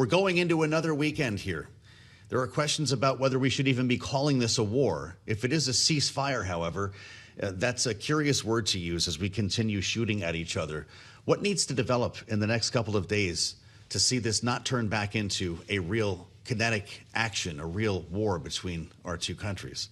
We're going into another weekend here. There are questions about whether we should even be calling this a war. If it is a ceasefire, however, that's a curious word to use as we continue shooting at each other. What needs to develop in the next couple of days to see this not turn back into a real kinetic action, a real war between our two countries?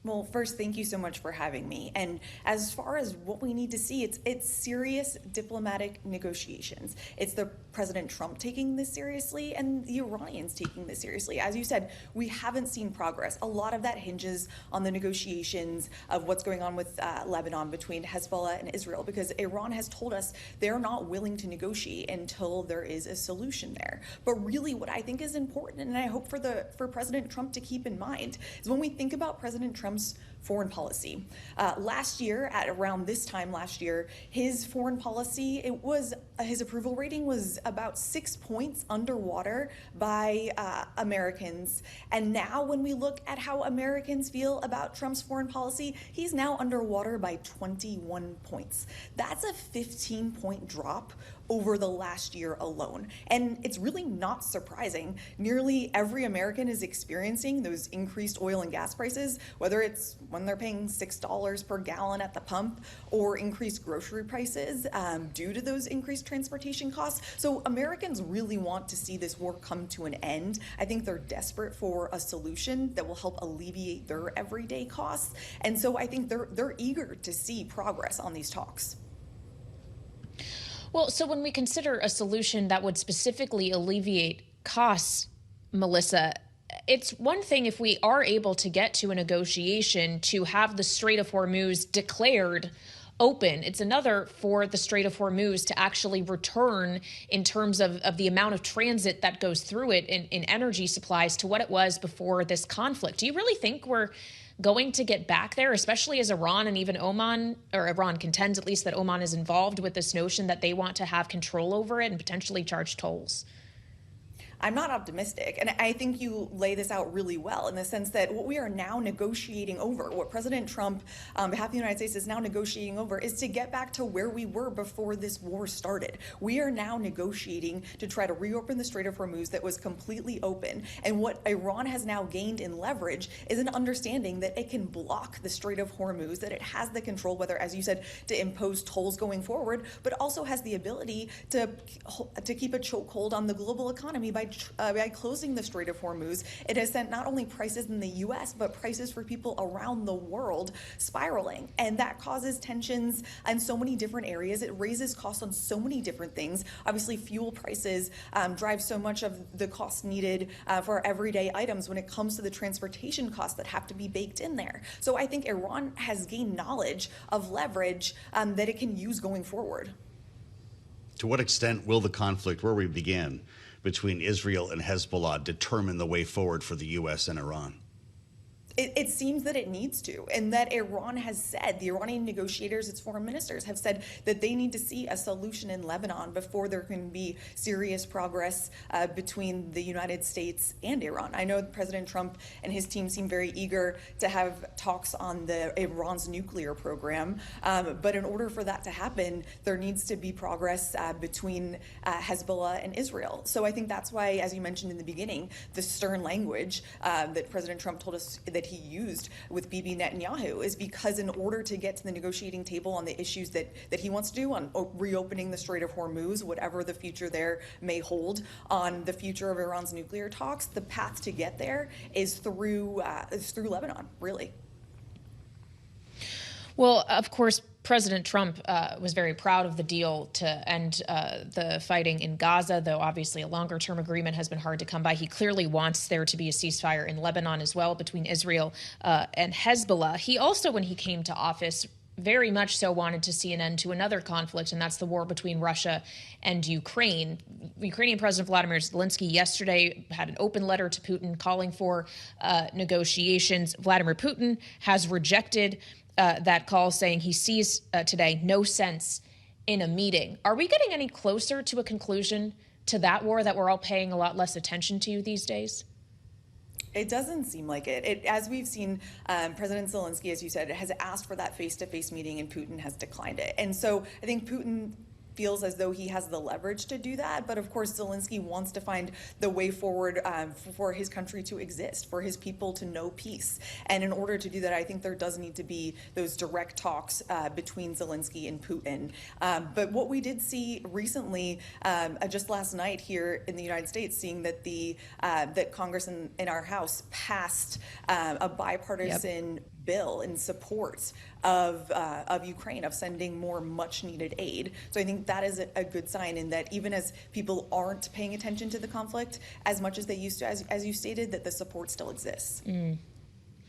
Well, first, thank you so much for having me. And as far as what we need to see, it's serious diplomatic negotiations. It's the President Trump taking this seriously and the Iranians taking this seriously. As you said, we haven't seen progress. A lot of that hinges on the negotiations of what's going on with Lebanon between Hezbollah and Israel, because Iran has told us they're not willing to negotiate until there is a solution there. But really what I think is important, and I hope for President Trump to keep in mind, is when we think about President Trump's foreign policy. Last year, at around this time last year, his foreign policy, his approval rating was about 6 points underwater by Americans. And now when we look at how Americans feel about Trump's foreign policy, he's now underwater by 21 points. That's a 15-point drop over the last year alone. And it's really not surprising. Nearly every American is experiencing those increased oil and gas prices, whether it's when they're paying $6 per gallon at the pump or increased grocery prices due to those increased transportation costs. So Americans really want to see this war come to an end. I think they're desperate for a solution that will help alleviate their everyday costs. And so I think they're eager to see progress on these talks. Well, so when we consider a solution that would specifically alleviate costs, Melissa, it's one thing if we are able to get to a negotiation to have the Strait of Hormuz declared open. It's another for the Strait of Hormuz to actually return in terms of the amount of transit that goes through it in energy supplies to what it was before this conflict. Do you really think we're going to get back there, especially as Iran and even Oman, or Iran contends at least that Oman is involved with this notion that they want to have control over it and potentially charge tolls? I'm not optimistic. And I think you lay this out really well in the sense that what we are now negotiating over, what President Trump, on behalf of the United States, is now negotiating over, is to get back to where we were before this war started. We are now negotiating to try to reopen the Strait of Hormuz that was completely open. And what Iran has now gained in leverage is an understanding that it can block the Strait of Hormuz, that it has the control, whether, as you said, to impose tolls going forward, but also has the ability to keep a chokehold on the global economy by closing the Strait of Hormuz. It has sent not only prices in the U.S., but prices for people around the world spiraling. And that causes tensions in so many different areas. It raises costs on so many different things. Obviously, fuel prices drive so much of the cost needed for everyday items when it comes to the transportation costs that have to be baked in there. So I think Iran has gained knowledge of leverage that it can use going forward. To what extent will the conflict where we began between Israel and Hezbollah determine the way forward for the U.S. and Iran? It seems that it needs to, and that Iran has said, the Iranian negotiators, its foreign ministers, have said that they need to see a solution in Lebanon before there can be serious progress between the United States and Iran. I know President Trump and his team seem very eager to have talks on Iran's nuclear program, but in order for that to happen, there needs to be progress between Hezbollah and Israel. So I think that's why, as you mentioned in the beginning, the stern language that President Trump told us that he used with Bibi Netanyahu is because in order to get to the negotiating table on the issues that he wants to do on reopening the Strait of Hormuz, whatever the future there may hold, on the future of Iran's nuclear talks, the path to get there is through Lebanon, really. Well, of course, President Trump was very proud of the deal to end the fighting in Gaza, though obviously a longer-term agreement has been hard to come by. He clearly wants there to be a ceasefire in Lebanon as well between Israel and Hezbollah. He also, when he came to office, very much so wanted to see an end to another conflict, and that's the war between Russia and Ukraine. Ukrainian President Vladimir Zelensky yesterday had an open letter to Putin calling for negotiations. Vladimir Putin has rejected that call, saying he sees today no sense in a meeting. Are we getting any closer to a conclusion to that war that we're all paying a lot less attention to these days? It doesn't seem like it. As we've seen, President Zelensky, as you said, has asked for that face-to-face meeting, and Putin has declined it. And so I think Putin feels as though he has the leverage to do that. But of course, Zelensky wants to find the way forward for his country to exist, for his people to know peace. And in order to do that, I think there does need to be those direct talks between Zelensky and Putin. But what we did see recently, just last night here in the United States, seeing that that Congress in our House passed a bipartisan bill in support of Ukraine, of sending more much-needed aid. So I think that is a good sign, in that even as people aren't paying attention to the conflict as much as they used to, as you stated, that the support still exists.